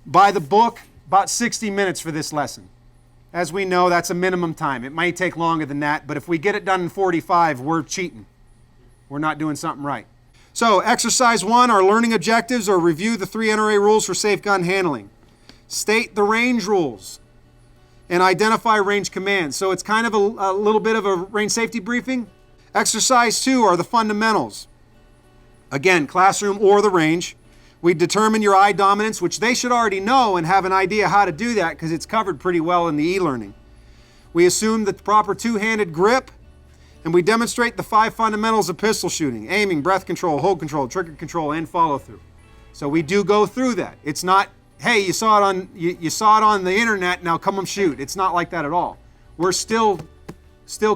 By the book, about 60 minutes for this lesson. As we know, that's a minimum time. It might take longer than that, but if we get it done in 45, we're cheating. We're not doing something right. So exercise 1, our learning objectives are review the 3 NRA rules for safe gun handling. State the range rules and identify range commands. So it's kind of a little bit of a range safety briefing. Exercise 2 are the fundamentals. Again, classroom or the range. We determine your eye dominance, which they should already know and have an idea how to do that because it's covered pretty well in the e-learning. We assume the proper two-handed grip, and we demonstrate the 5 fundamentals of pistol shooting: aiming, breath control, hold control, trigger control, and follow through. So we do go through that. It's not, hey, you saw it on the internet, now come and shoot. It's not like that at all. We're still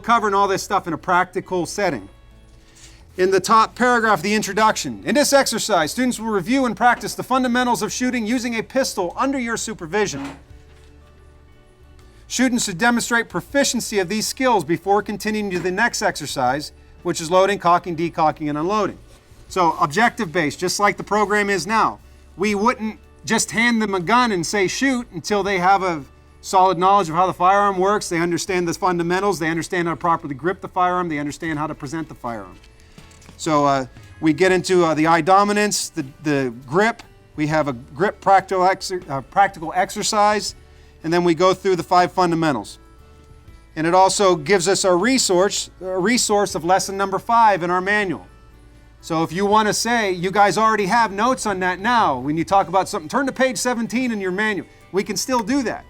covering all this stuff in a practical setting. In the top paragraph of the introduction, in this exercise, students will review and practice the fundamentals of shooting using a pistol under your supervision. Students should demonstrate proficiency of these skills before continuing to the next exercise, which is loading, cocking, decocking, and unloading. So objective-based, just like the program is now. We wouldn't just hand them a gun and say shoot until they have a solid knowledge of how the firearm works, they understand the fundamentals, they understand how to properly grip the firearm, they understand how to present the firearm. So we get into the eye dominance, the grip. We have a grip practical exercise, and then we go through the 5 fundamentals. And it also gives us a resource of lesson number 5 in our manual. So if you want to say, you guys already have notes on that now, when you talk about something, turn to page 17 in your manual. We can still do that.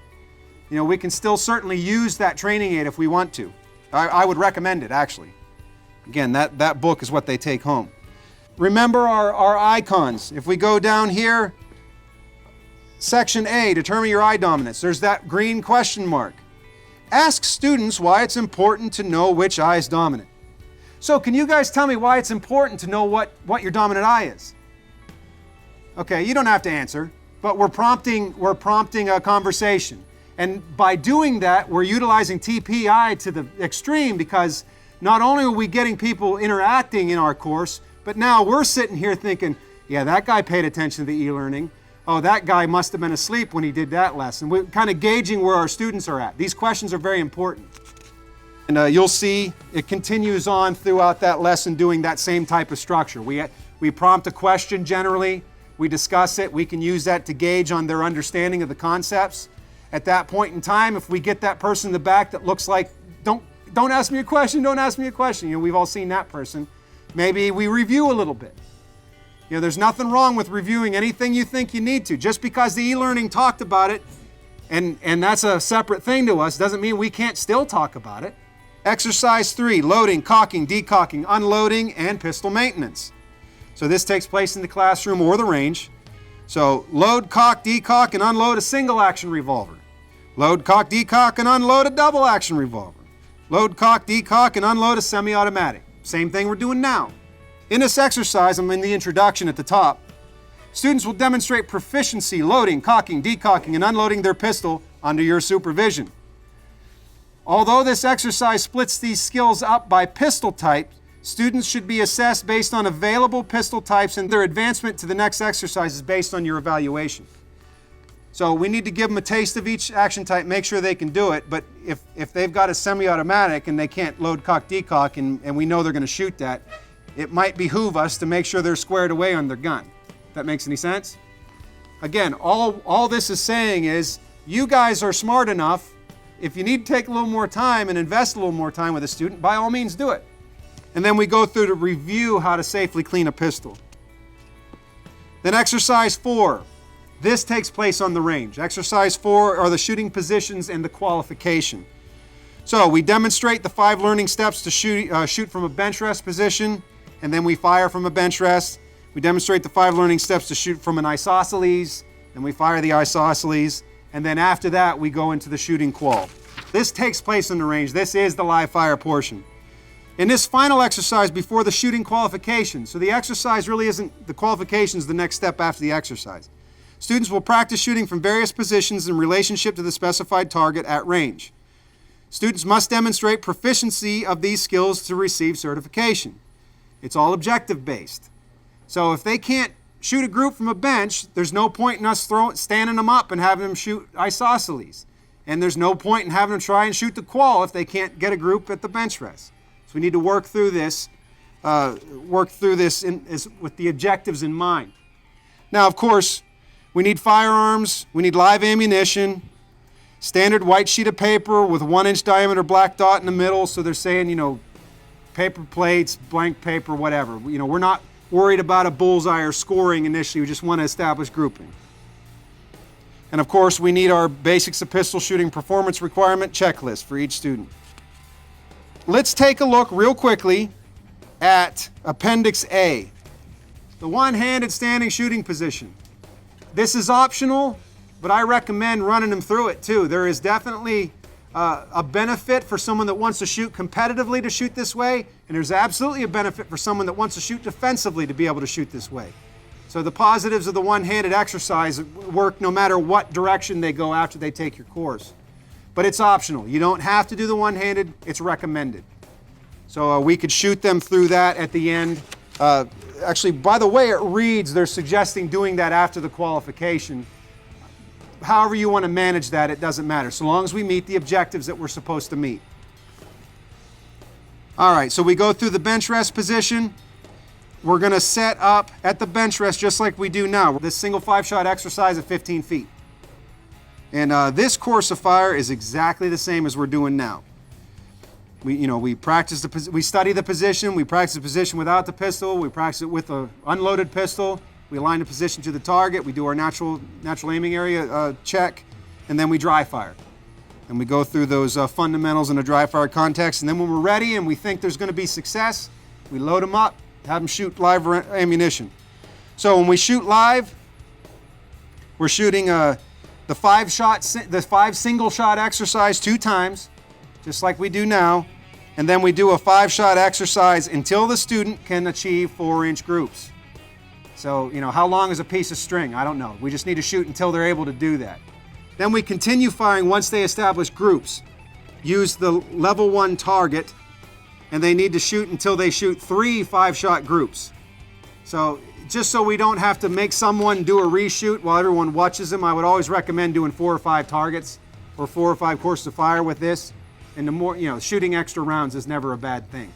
You know, we can still certainly use that training aid if we want to. I would recommend it, actually. Again, that book is what they take home. Remember our icons. If we go down here, section A, determine your eye dominance. There's that green question mark. Ask students why it's important to know which eye is dominant. So can you guys tell me why it's important to know what your dominant eye is? Okay, you don't have to answer, but we're prompting a conversation. And by doing that, we're utilizing TPI to the extreme, because not only are we getting people interacting in our course, but now we're sitting here thinking, Yeah, that guy paid attention to the e-learning. Oh, that guy must have been asleep when he did that lesson. We're kind of gauging where our students are at. These questions are very important. And you'll see it continues on throughout that lesson doing that same type of structure. We prompt a question generally, we discuss it, we can use that to gauge on their understanding of the concepts. At that point in time, if we get that person in the back that looks like, don't ask me a question, don't ask me a question. You know, we've all seen that person. Maybe we review a little bit. You know, there's nothing wrong with reviewing anything you think you need to. Just because the e-learning talked about it, and that's a separate thing to us, doesn't mean we can't still talk about it. Exercise 3, loading, cocking, decocking, unloading, and pistol maintenance. So this takes place in the classroom or the range. So load, cock, decock, and unload a single action revolver. Load, cock, decock, and unload a double action revolver. Load, cock, decock, and unload a semi-automatic. Same thing we're doing now. In this exercise, I'm in the introduction at the top, students will demonstrate proficiency loading, cocking, decocking, and unloading their pistol under your supervision. Although this exercise splits these skills up by pistol type, students should be assessed based on available pistol types, and their advancement to the next exercise is based on your evaluation. So we need to give them a taste of each action type, make sure they can do it, but if they've got a semi-automatic and they can't load, cock, decock, and we know they're going to shoot that, it might behoove us to make sure they're squared away on their gun. If that makes any sense? Again, all this is saying is you guys are smart enough. If you need to take a little more time and invest a little more time with a student, by all means do it. And then we go through to review how to safely clean a pistol. Then exercise 4. This takes place on the range. Exercise 4 are the shooting positions and the qualification. So we demonstrate the 5 learning steps to shoot from a bench rest position, and then we fire from a bench rest. We demonstrate the 5 learning steps to shoot from an isosceles, and we fire the isosceles, and then after that we go into the shooting qual. This takes place in the range. This is the live fire portion. In this final exercise before the shooting qualification, so the exercise really isn't, the qualification is the next step after the exercise. Students will practice shooting from various positions in relationship to the specified target at range. Students must demonstrate proficiency of these skills to receive certification. It's all objective based. So if they can't shoot a group from a bench, there's no point in us standing them up and having them shoot isosceles. And there's no point in having them try and shoot the qual if they can't get a group at the bench rest. So we need to work through this with the objectives in mind. Now, of course, we need firearms, we need live ammunition, standard white sheet of paper with 1-inch diameter black dot in the middle. So they're saying, you know, paper plates, blank paper, whatever. You know, we're not worried about a bullseye or scoring initially. We just want to establish grouping. And of course, we need our basics of pistol shooting performance requirement checklist for each student. Let's take a look real quickly at Appendix A, the one-handed standing shooting position. This is optional, but I recommend running them through it too. There is definitely a benefit for someone that wants to shoot competitively to shoot this way, and there's absolutely a benefit for someone that wants to shoot defensively to be able to shoot this way. So the positives of the one-handed exercise work no matter what direction they go after they take your course. But it's optional. You don't have to do the one-handed, it's recommended. So we could shoot them through that at the end. Actually, by the way it reads, they're suggesting doing that after the qualification. However you want to manage that, it doesn't matter, so long as we meet the objectives that we're supposed to meet. All right, so we go through the bench rest position. We're going to set up at the bench rest just like we do now. This single 5-shot exercise at 15 feet. And this course of fire is exactly the same as we're doing now. We practice we study the position, we practice the position without the pistol, we practice it with an unloaded pistol. We align the position to the target, we do our natural aiming area check, and then we dry fire. And we go through those fundamentals in a dry fire context, and then when we're ready and we think there's going to be success, we load them up, have them shoot live ammunition. So when we shoot live, we're shooting the 5 single shot exercise 2 times, just like we do now, and then we do a 5-shot exercise until the student can achieve 4-inch groups. So, how long is a piece of string? I don't know. We just need to shoot until they're able to do that. Then we continue firing once they establish groups. Use the level 1 target, and they need to shoot until they shoot 3 5-shot groups. So just so we don't have to make someone do a reshoot while everyone watches them, I would always recommend doing 4 or 5 targets or 4 or 5 courses of fire with this. And the more, shooting extra rounds is never a bad thing.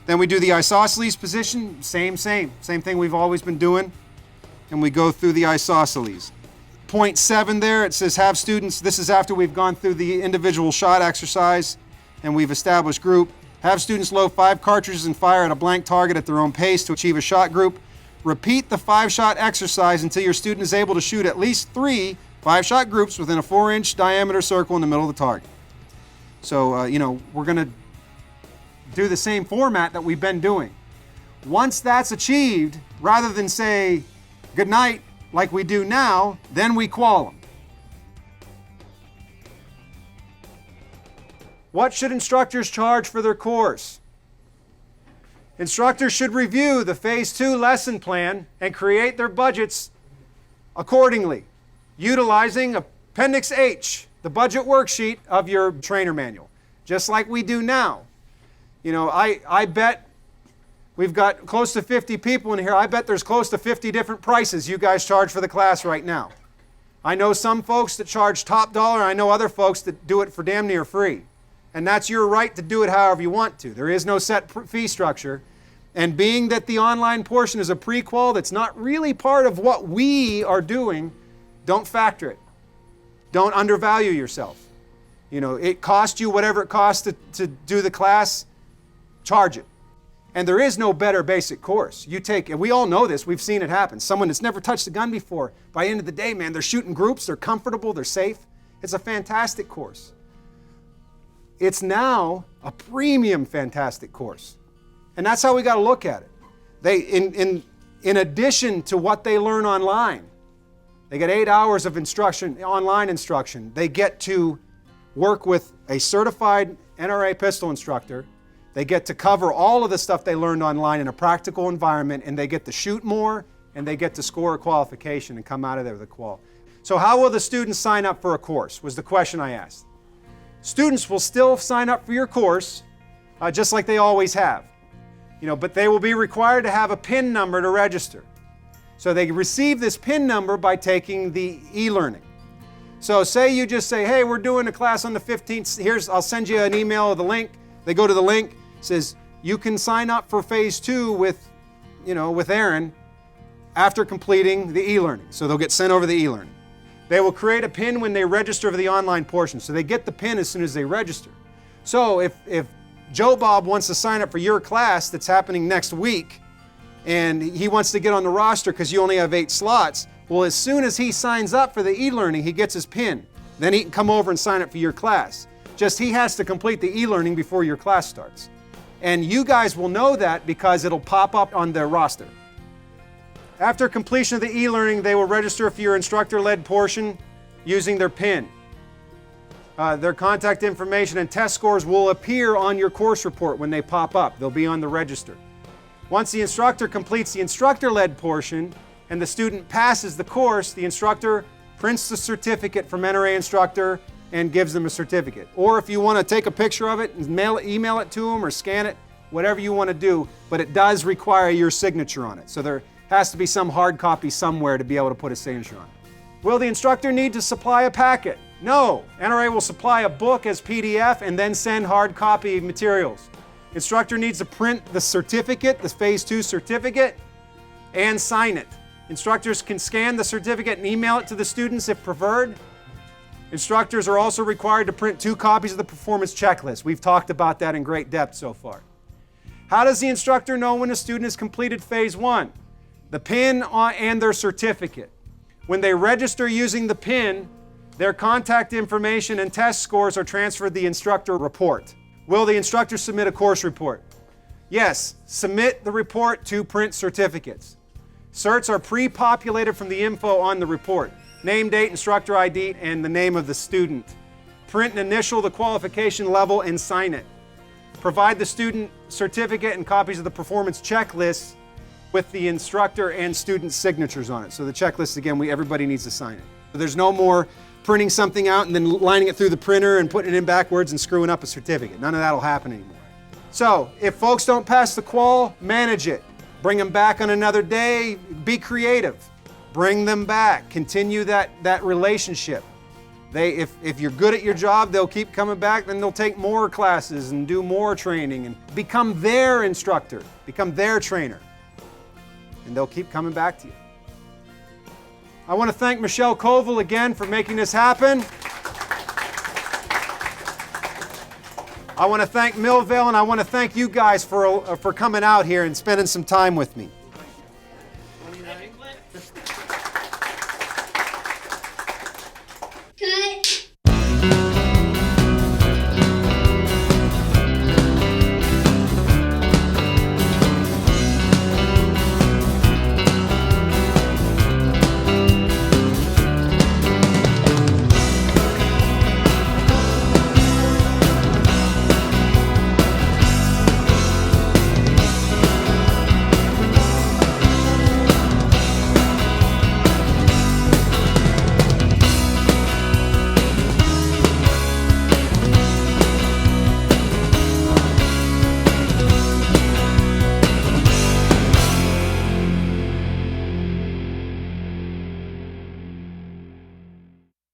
Then we do the isosceles position, same thing we've always been doing. And we go through the isosceles. Point 7 there, it says have students, this is after we've gone through the individual shot exercise and we've established group. Have students load 5 cartridges and fire at a blank target at their own pace to achieve a shot group. Repeat the 5-shot exercise until your student is able to shoot at least 3 5-shot groups within a 4-inch diameter circle in the middle of the target. So, we're going to do the same format that we've been doing. Once that's achieved, rather than say good night like we do now, then we qual them. What should instructors charge for their course? Instructors should review the Phase 2 lesson plan and create their budgets accordingly, utilizing Appendix H, the budget worksheet of your trainer manual, just like we do now. I bet we've got close to 50 people in here. I bet there's close to 50 different prices you guys charge for the class right now. I know some folks that charge top dollar. I know other folks that do it for damn near free. And that's your right to do it however you want to. There is no set fee structure. And being that the online portion is a pre-qual that's not really part of what we are doing, don't factor it. Don't undervalue yourself. It costs you whatever it costs to do the class, charge it. And there is no better basic course. And we all know this, we've seen it happen. Someone that's never touched a gun before, by the end of the day, man, they're shooting groups, they're comfortable, they're safe. It's a fantastic course. It's now a premium fantastic course. And that's how we got to look at it. In addition to what they learn online, they get 8 hours of instruction, online instruction. They get to work with a certified NRA pistol instructor. They get to cover all of the stuff they learned online in a practical environment, and they get to shoot more, and they get to score a qualification and come out of there with a qual. So how will the students sign up for a course, was the question I asked. Students will still sign up for your course, just like they always have. But they will be required to have a PIN number to register. So they receive this PIN number by taking the e-learning. So say you just say, hey, we're doing a class on the 15th. I'll send you an email with the link. They go to the link, says you can sign up for Phase 2 with Aaron after completing the e-learning. So they'll get sent over the e-learning. They will create a PIN when they register for the online portion. So they get the PIN as soon as they register. So if Joe Bob wants to sign up for your class that's happening next week, and he wants to get on the roster because you only have 8 slots, well, as soon as he signs up for the e-learning, he gets his PIN. Then he can come over and sign up for your class. Just he has to complete the e-learning before your class starts. And you guys will know that because it'll pop up on their roster. After completion of the e-learning, they will register for your instructor-led portion using their PIN. Their contact information and test scores will appear on your course report when they pop up. They'll be on the register. Once the instructor completes the instructor-led portion and the student passes the course, the instructor prints the certificate from NRA instructor and gives them a certificate. Or if you want to take a picture of it and email it to them or scan it, whatever you want to do, but it does require your signature on it. So there has to be some hard copy somewhere to be able to put a signature on it. Will the instructor need to supply a packet? No. NRA will supply a book as PDF and then send hard copy materials. Instructor needs to print the certificate, the Phase 2 certificate, and sign it. Instructors can scan the certificate and email it to the students if preferred. Instructors are also required to print 2 copies of the performance checklist. We've talked about that in great depth so far. How does the instructor know when a student has completed Phase 1? The PIN and their certificate. When they register using the PIN, their contact information and test scores are transferred to the instructor report. Will the instructor submit a course report? Yes, submit the report to print certificates. Certs are pre-populated from the info on the report. Name, date, instructor ID, and the name of the student. Print and initial the qualification level and sign it. Provide the student certificate and copies of the performance checklist with the instructor and student signatures on it. So the checklist, again, everybody needs to sign it. There's no more printing something out and then lining it through the printer and putting it in backwards and screwing up a certificate. None of that will happen anymore. So if folks don't pass the qual, manage it. Bring them back on another day. Be creative. Bring them back. Continue that relationship. If you're good at your job, they'll keep coming back, then they'll take more classes and do more training and become their instructor, become their trainer. And they'll keep coming back to you. I want to thank Michelle Koval again for making this happen. I want to thank Millvale, and I want to thank you guys for coming out here and spending some time with me.